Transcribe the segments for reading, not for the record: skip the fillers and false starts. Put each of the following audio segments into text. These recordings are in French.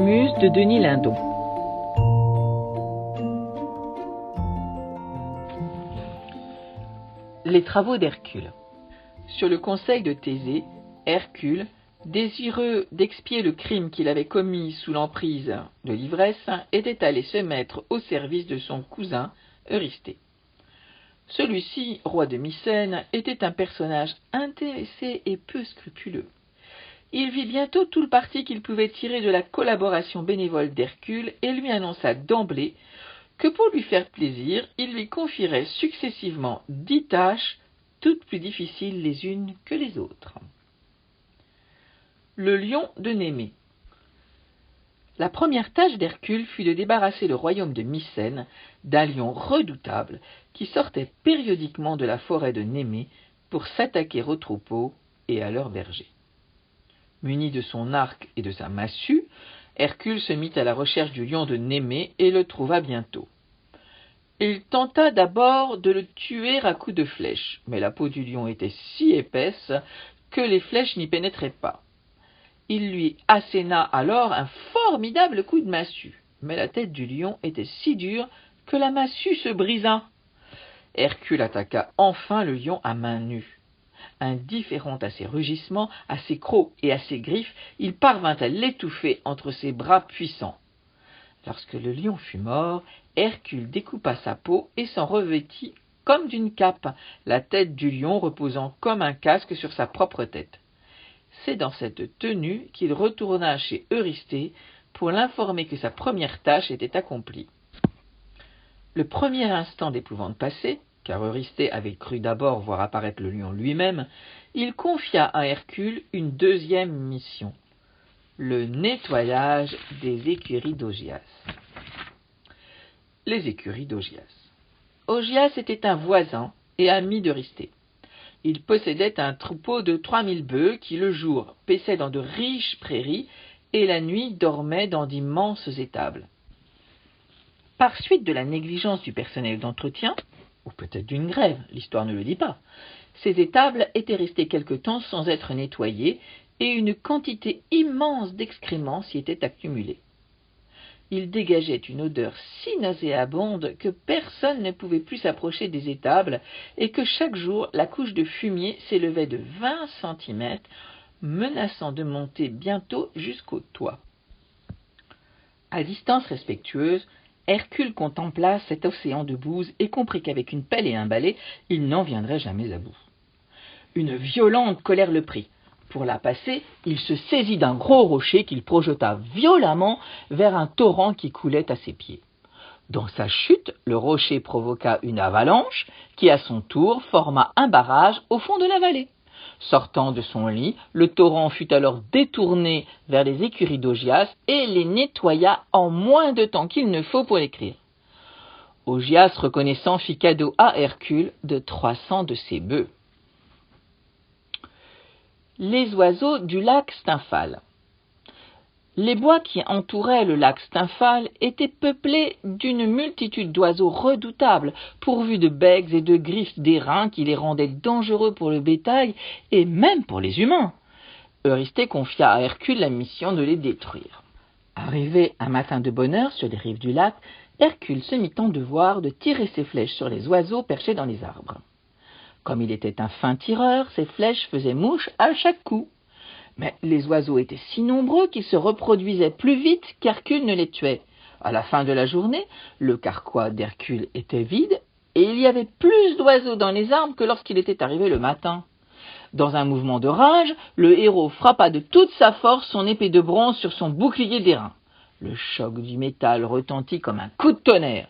Muse de Denis Lindon. Les travaux d'Hercule. Sur le conseil de Thésée, Hercule, désireux d'expier le crime qu'il avait commis sous l'emprise de l'ivresse, était allé se mettre au service de son cousin Eurysthée. Celui-ci, roi de Mycène, était un personnage intéressé et peu scrupuleux. Il vit bientôt tout le parti qu'il pouvait tirer de la collaboration bénévole d'Hercule et lui annonça d'emblée que pour lui faire plaisir, il lui confierait successivement 10 tâches, toutes plus difficiles les unes que les autres. Le lion de Némée. La première tâche d'Hercule fut de débarrasser le royaume de Mycène d'un lion redoutable qui sortait périodiquement de la forêt de Némée pour s'attaquer aux troupeaux et à leurs bergers. Muni de son arc et de sa massue, Hercule se mit à la recherche du lion de Némée et le trouva bientôt. Il tenta d'abord de le tuer à coups de flèches, mais la peau du lion était si épaisse que les flèches n'y pénétraient pas. Il lui asséna alors un formidable coup de massue, mais la tête du lion était si dure que la massue se brisa. Hercule attaqua enfin le lion à main nue. Indifférent à ses rugissements, à ses crocs et à ses griffes, il parvint à l'étouffer entre ses bras puissants. Lorsque le lion fut mort, Hercule découpa sa peau et s'en revêtit comme d'une cape, la tête du lion reposant comme un casque sur sa propre tête. C'est dans cette tenue qu'il retourna chez Eurysthée pour l'informer que sa première tâche était accomplie. Le premier instant d'épouvante passé, car Eurysthée avait cru d'abord voir apparaître le lion lui-même, il confia à Hercule une deuxième mission, le nettoyage des écuries d'Augias. Les écuries d'Augias. Augias était un voisin et ami d'Eurysthée. Il possédait un troupeau de 3000 bœufs qui le jour paissaient dans de riches prairies et la nuit dormaient dans d'immenses étables. Par suite de la négligence du personnel d'entretien, ou peut-être d'une grève, l'histoire ne le dit pas, ces étables étaient restées quelque temps sans être nettoyées et une quantité immense d'excréments s'y était accumulée. Il dégageait une odeur si nauséabonde que personne ne pouvait plus s'approcher des étables et que chaque jour la couche de fumier s'élevait de 20 centimètres, menaçant de monter bientôt jusqu'au toit. À distance respectueuse, Hercule contempla cet océan de bouse et comprit qu'avec une pelle et un balai, il n'en viendrait jamais à bout. Une violente colère le prit. Pour la passer, il se saisit d'un gros rocher qu'il projeta violemment vers un torrent qui coulait à ses pieds. Dans sa chute, le rocher provoqua une avalanche qui, à son tour, forma un barrage au fond de la vallée. Sortant de son lit, le torrent fut alors détourné vers les écuries d'Augias et les nettoya en moins de temps qu'il ne faut pour l'écrire. Augias, reconnaissant, fit cadeau à Hercule de 300 de ses bœufs. Les oiseaux du lac Stymphale. Les bois qui entouraient le lac Stymphale étaient peuplés d'une multitude d'oiseaux redoutables, pourvus de becs et de griffes d'airain qui les rendaient dangereux pour le bétail et même pour les humains. Eurysthée confia à Hercule la mission de les détruire. Arrivé un matin de bonne heure sur les rives du lac, Hercule se mit en devoir de tirer ses flèches sur les oiseaux perchés dans les arbres. Comme il était un fin tireur, ses flèches faisaient mouche à chaque coup. Mais les oiseaux étaient si nombreux qu'ils se reproduisaient plus vite qu'Hercule ne les tuait. À la fin de la journée, le carquois d'Hercule était vide et il y avait plus d'oiseaux dans les arbres que lorsqu'il était arrivé le matin. Dans un mouvement de rage, le héros frappa de toute sa force son épée de bronze sur son bouclier d'airain. Le choc du métal retentit comme un coup de tonnerre.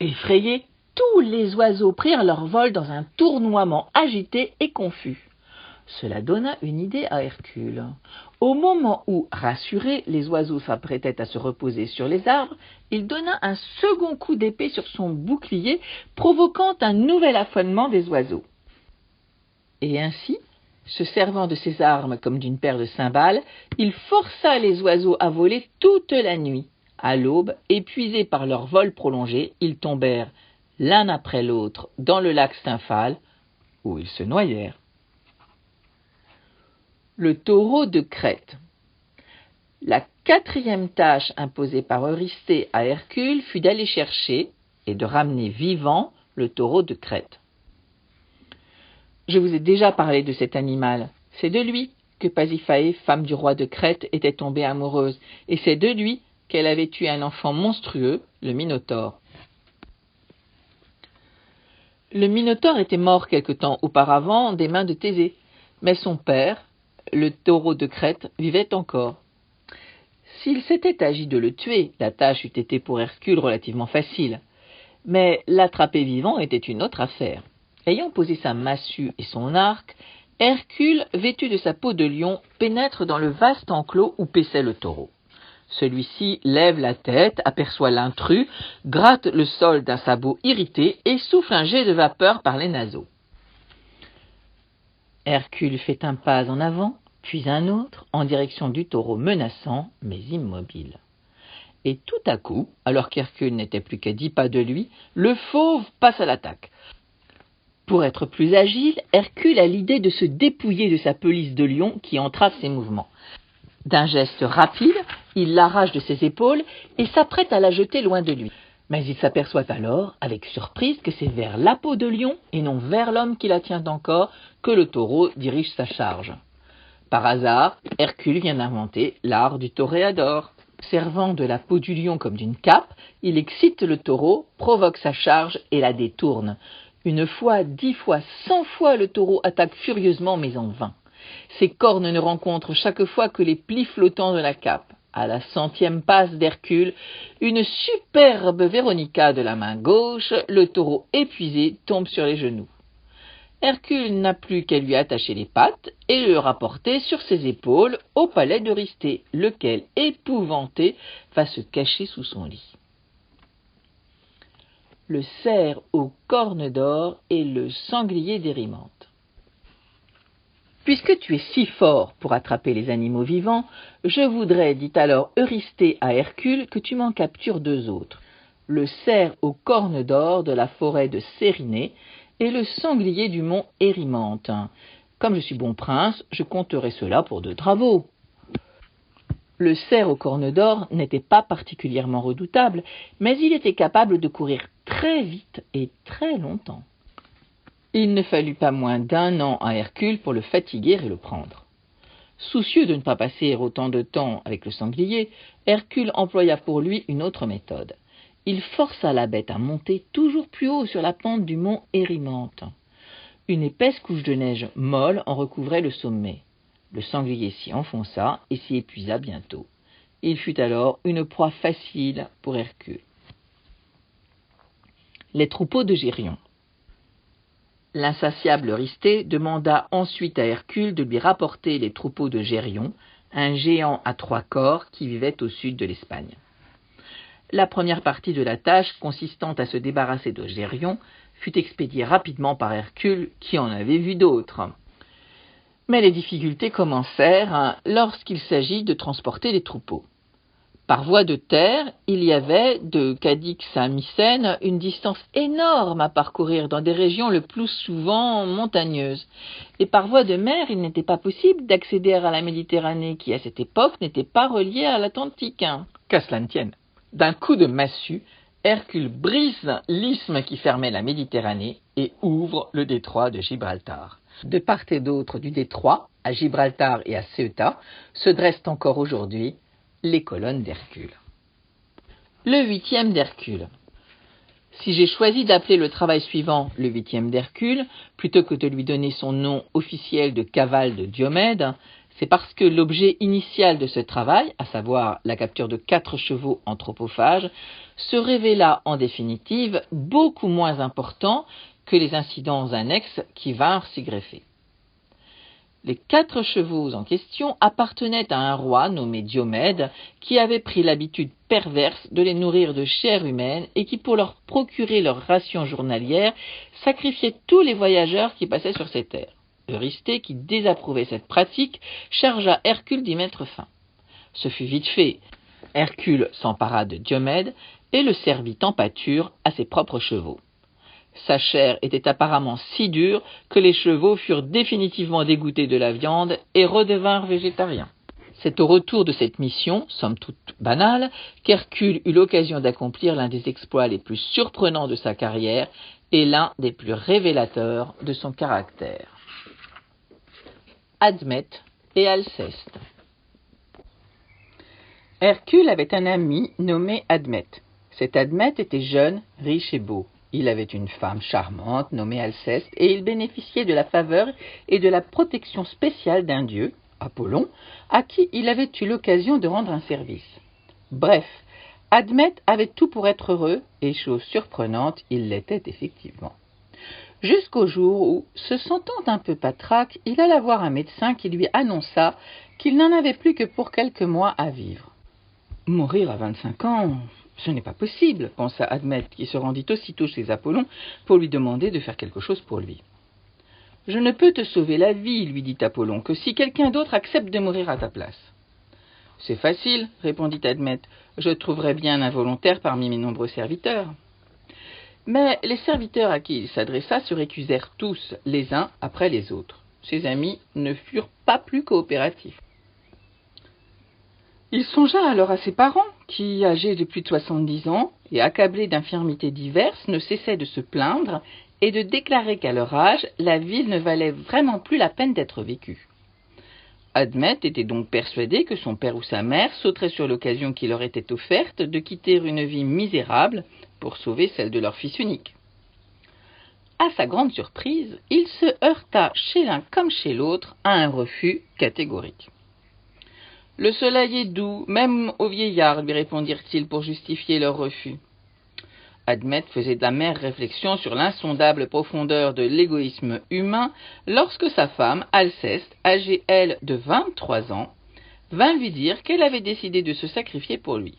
Effrayés, tous les oiseaux prirent leur vol dans un tournoiement agité et confus. Cela donna une idée à Hercule. Au moment où, rassurés, les oiseaux s'apprêtaient à se reposer sur les arbres, il donna un second coup d'épée sur son bouclier, provoquant un nouvel affolement des oiseaux. Et ainsi, se servant de ses armes comme d'une paire de cymbales, il força les oiseaux à voler toute la nuit. À l'aube, épuisés par leur vol prolongé, ils tombèrent l'un après l'autre dans le lac Stymphale, où ils se noyèrent. Le taureau de Crète. La quatrième tâche imposée par Eurysthée à Hercule fut d'aller chercher et de ramener vivant le taureau de Crète. Je vous ai déjà parlé de cet animal. C'est de lui que Pasiphaë, femme du roi de Crète, était tombée amoureuse, et c'est de lui qu'elle avait tué un enfant monstrueux, le Minotaure. Le Minotaure était mort quelque temps auparavant des mains de Thésée, mais son père, le taureau de Crète, vivait encore. S'il s'était agi de le tuer, la tâche eût été pour Hercule relativement facile, mais l'attraper vivant était une autre affaire. Ayant posé sa massue et son arc, Hercule, vêtu de sa peau de lion, pénètre dans le vaste enclos où paissait le taureau. Celui-ci lève la tête, aperçoit l'intrus, gratte le sol d'un sabot irrité et souffle un jet de vapeur par les naseaux. Hercule fait un pas en avant, puis un autre, en direction du taureau menaçant, mais immobile. Et tout à coup, alors qu'Hercule n'était plus qu'à 10 pas de lui, le fauve passe à l'attaque. Pour être plus agile, Hercule a l'idée de se dépouiller de sa pelisse de lion qui entrave ses mouvements. D'un geste rapide, il l'arrache de ses épaules et s'apprête à la jeter loin de lui. Mais il s'aperçoit alors, avec surprise, que c'est vers la peau de lion, et non vers l'homme qui la tient encore, que le taureau dirige sa charge. Par hasard, Hercule vient d'inventer l'art du toréador. Servant de la peau du lion comme d'une cape, il excite le taureau, provoque sa charge et la détourne. Une fois, 10 fois, 100 fois, le taureau attaque furieusement, mais en vain. Ses cornes ne rencontrent chaque fois que les plis flottants de la cape. À la 100e passe d'Hercule, une superbe Véronica de la main gauche, le taureau épuisé tombe sur les genoux. Hercule n'a plus qu'à lui attacher les pattes et le rapporter sur ses épaules au palais d'Eurysthée, lequel, épouvanté, va se cacher sous son lit. Le cerf aux cornes d'or et le sanglier d'Érymanthe. Puisque tu es si fort pour attraper les animaux vivants, je voudrais, dit alors Eurysthée à Hercule, que tu m'en captures 2 autres, le cerf aux cornes d'or de la forêt de Cérinée et le sanglier du mont Érymanthe. Comme je suis bon prince, je compterai cela pour 2 travaux. Le cerf aux cornes d'or n'était pas particulièrement redoutable, mais il était capable de courir très vite et très longtemps. Il ne fallut pas moins d'1 an à Hercule pour le fatiguer et le prendre. Soucieux de ne pas passer autant de temps avec le sanglier, Hercule employa pour lui une autre méthode. Il força la bête à monter toujours plus haut sur la pente du mont Érymanthe. Une épaisse couche de neige molle en recouvrait le sommet. Le sanglier s'y enfonça et s'y épuisa bientôt. Il fut alors une proie facile pour Hercule. Les troupeaux de Gérion. L'insatiable Eurysthée demanda ensuite à Hercule de lui rapporter les troupeaux de Gérion, un géant à 3 corps qui vivait au sud de l'Espagne. La première partie de la tâche, consistant à se débarrasser de Gérion, fut expédiée rapidement par Hercule, qui en avait vu d'autres. Mais les difficultés commencèrent lorsqu'il s'agit de transporter les troupeaux. Par voie de terre, il y avait, de Cadix à Mycène, une distance énorme à parcourir dans des régions le plus souvent montagneuses. Et par voie de mer, il n'était pas possible d'accéder à la Méditerranée, qui à cette époque n'était pas reliée à l'Atlantique. Qu'à cela ne tienne. D'un coup de massue, Hercule brise l'isthme qui fermait la Méditerranée et ouvre le détroit de Gibraltar. De part et d'autre du détroit, à Gibraltar et à Ceuta, se dressent encore aujourd'hui les colonnes d'Hercule. Le 8e d'Hercule. Si j'ai choisi d'appeler le travail suivant le 8e d'Hercule, plutôt que de lui donner son nom officiel de cavale de Diomède, c'est parce que l'objet initial de ce travail, à savoir la capture de 4 chevaux anthropophages, se révéla en définitive beaucoup moins important que les incidents annexes qui vinrent s'y greffer. Les 4 chevaux en question appartenaient à un roi nommé Diomède, qui avait pris l'habitude perverse de les nourrir de chair humaine et qui, pour leur procurer leur ration journalière, sacrifiait tous les voyageurs qui passaient sur ces terres. Eurysthée, qui désapprouvait cette pratique, chargea Hercule d'y mettre fin. Ce fut vite fait. Hercule s'empara de Diomède et le servit en pâture à ses propres chevaux. Sa chair était apparemment si dure que les chevaux furent définitivement dégoûtés de la viande et redevinrent végétariens. C'est au retour de cette mission, somme toute banale, qu'Hercule eut l'occasion d'accomplir l'un des exploits les plus surprenants de sa carrière et l'un des plus révélateurs de son caractère. Admète et Alceste. Hercule avait un ami nommé Admète. Cet Admète était jeune, riche et beau. Il avait une femme charmante nommée Alceste et il bénéficiait de la faveur et de la protection spéciale d'un dieu, Apollon, à qui il avait eu l'occasion de rendre un service. Bref, Admète avait tout pour être heureux et, chose surprenante, il l'était effectivement. Jusqu'au jour où, se sentant un peu patraque, il alla voir un médecin qui lui annonça qu'il n'en avait plus que pour quelques mois à vivre. Mourir à 25 ans, ce n'est pas possible, pensa Admète, qui se rendit aussitôt chez Apollon pour lui demander de faire quelque chose pour lui. Je ne peux te sauver la vie, lui dit Apollon, que si quelqu'un d'autre accepte de mourir à ta place. C'est facile, répondit Admète, je trouverai bien un volontaire parmi mes nombreux serviteurs. Mais les serviteurs à qui il s'adressa se récusèrent tous, les uns après les autres. Ses amis ne furent pas plus coopératifs. Il songea alors à ses parents, qui, âgés de plus de 70 ans et accablés d'infirmités diverses, ne cessaient de se plaindre et de déclarer qu'à leur âge, la ville ne valait vraiment plus la peine d'être vécue. Admète était donc persuadé que son père ou sa mère sauteraient sur l'occasion qui leur était offerte de quitter une vie misérable pour sauver celle de leur fils unique. À sa grande surprise, il se heurta chez l'un comme chez l'autre à un refus catégorique. « Le soleil est doux, même aux vieillards, lui répondirent-ils pour justifier leur refus. Admète faisait d'amères réflexions sur l'insondable profondeur de l'égoïsme humain lorsque sa femme, Alceste, âgée elle de 23 ans, vint lui dire qu'elle avait décidé de se sacrifier pour lui.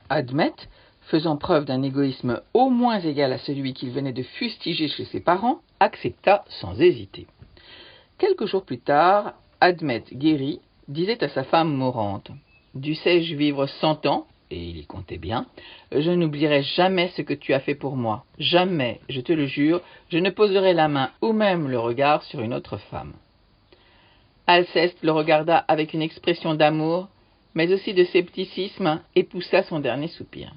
Admète, faisant preuve d'un égoïsme au moins égal à celui qu'il venait de fustiger chez ses parents, accepta sans hésiter. Quelques jours plus tard, Admète guéri disait à sa femme mourante « Dussé-je vivre 100 ans ?» et il y comptait bien, « je n'oublierai jamais ce que tu as fait pour moi. Jamais, je te le jure, je ne poserai la main ou même le regard sur une autre femme. » Alceste le regarda avec une expression d'amour, mais aussi de scepticisme, et poussa son dernier soupir.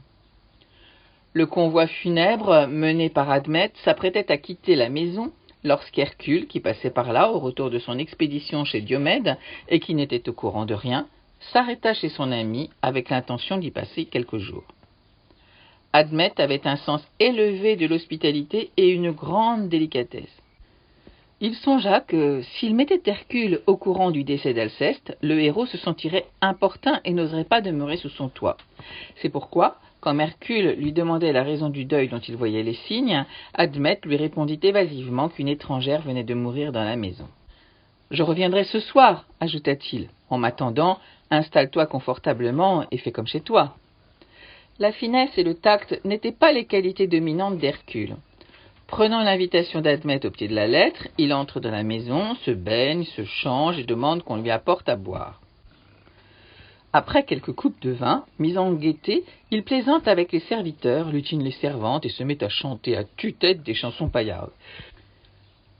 Le convoi funèbre, mené par Admète, s'apprêtait à quitter la maison, lorsqu'Hercule, qui passait par là au retour de son expédition chez Diomède et qui n'était au courant de rien, s'arrêta chez son ami avec l'intention d'y passer quelques jours. Admète avait un sens élevé de l'hospitalité et une grande délicatesse. Il songea que, s'il mettait Hercule au courant du décès d'Alceste, le héros se sentirait importun et n'oserait pas demeurer sous son toit. C'est pourquoi, comme Hercule lui demandait la raison du deuil dont il voyait les signes, Admète lui répondit évasivement qu'une étrangère venait de mourir dans la maison. « Je reviendrai ce soir, ajouta-t-il. En m'attendant, installe-toi confortablement et fais comme chez toi. » La finesse et le tact n'étaient pas les qualités dominantes d'Hercule. Prenant l'invitation d'Admète au pied de la lettre, il entre dans la maison, se baigne, se change et demande qu'on lui apporte à boire. Après quelques coupes de vin, mis en gaieté, il plaisante avec les serviteurs, lutine les servantes et se met à chanter à tue-tête des chansons paillardes.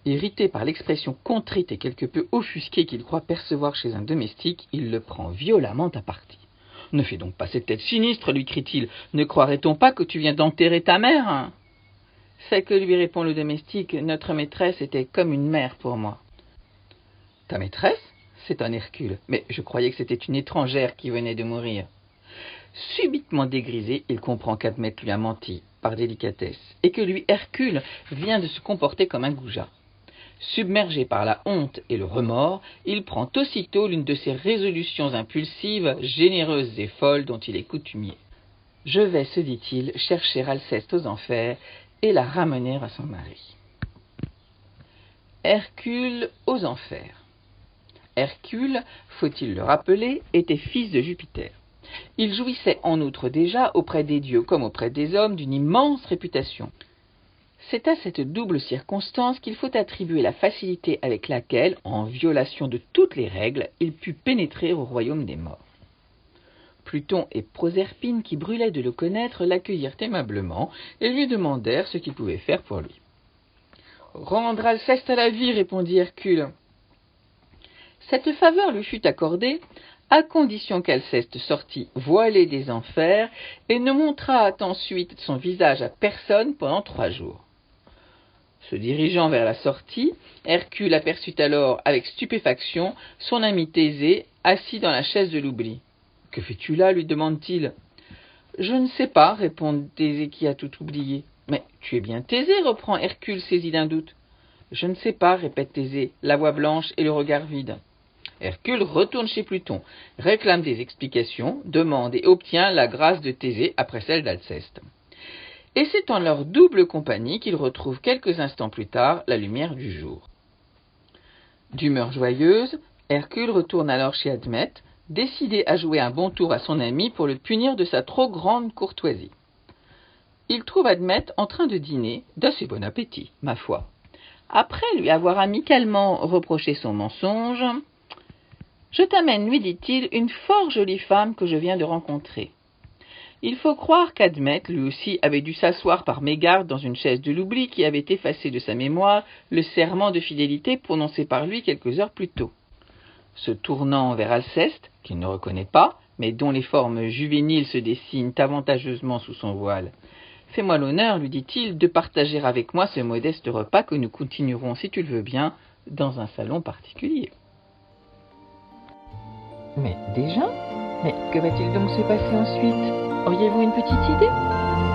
Irrité par l'expression contrite et quelque peu offusquée qu'il croit percevoir chez un domestique, il le prend violemment à partie. « Ne fais donc pas cette tête sinistre, lui crie-t-il. Ne croirait-on pas que tu viens d'enterrer ta mère ?» C'est que, lui répond le domestique, notre maîtresse était comme une mère pour moi. « Ta maîtresse ?» s'étonne Hercule, mais je croyais que c'était une étrangère qui venait de mourir. Subitement dégrisé, il comprend qu'Admète lui a menti, par délicatesse, et que lui, Hercule, vient de se comporter comme un goujat. Submergé par la honte et le remords, il prend aussitôt l'une de ces résolutions impulsives, généreuses et folles dont il est coutumier. « Je vais, se dit-il, chercher Alceste aux enfers et la ramener à son mari. » Hercule aux enfers. Hercule, faut-il le rappeler, était fils de Jupiter. Il jouissait en outre déjà, auprès des dieux comme auprès des hommes, d'une immense réputation. C'est à cette double circonstance qu'il faut attribuer la facilité avec laquelle, en violation de toutes les règles, il put pénétrer au royaume des morts. Pluton et Proserpine, qui brûlaient de le connaître, l'accueillirent aimablement et lui demandèrent ce qu'ils pouvaient faire pour lui. « Rendre Alceste à la vie, répondit Hercule. » Cette faveur lui fut accordée à condition qu'Alceste sortît voilé des enfers et ne montrât ensuite son visage à personne pendant 3 jours. Se dirigeant vers la sortie, Hercule aperçut alors avec stupéfaction son ami Thésée assis dans la chaise de l'oubli. « Que fais-tu là » lui demande-t-il. « Je ne sais pas » répond Thésée qui a tout oublié. « Mais tu es bien Thésée » reprend Hercule saisi d'un doute. « Je ne sais pas » répète Thésée, la voix blanche et le regard vide. Hercule retourne chez Pluton, réclame des explications, demande et obtient la grâce de Thésée après celle d'Alceste. Et c'est en leur double compagnie qu'il retrouve quelques instants plus tard la lumière du jour. D'humeur joyeuse, Hercule retourne alors chez Admète, décidé à jouer un bon tour à son ami pour le punir de sa trop grande courtoisie. Il trouve Admète en train de dîner, d'assez bon appétit, ma foi. Après lui avoir amicalement reproché son mensonge, « Je t'amène, lui dit-il, une fort jolie femme que je viens de rencontrer. » Il faut croire qu'Admète, lui aussi, avait dû s'asseoir par mégarde dans une chaise de l'oubli qui avait effacé de sa mémoire le serment de fidélité prononcé par lui quelques heures plus tôt. Se tournant vers Alceste, qu'il ne reconnaît pas, mais dont les formes juvéniles se dessinent avantageusement sous son voile. « Fais-moi l'honneur, lui dit-il, de partager avec moi ce modeste repas que nous continuerons, si tu le veux bien, dans un salon particulier. » Mais déjà ? Mais que va-t-il donc se passer ensuite ? Auriez-vous une petite idée ?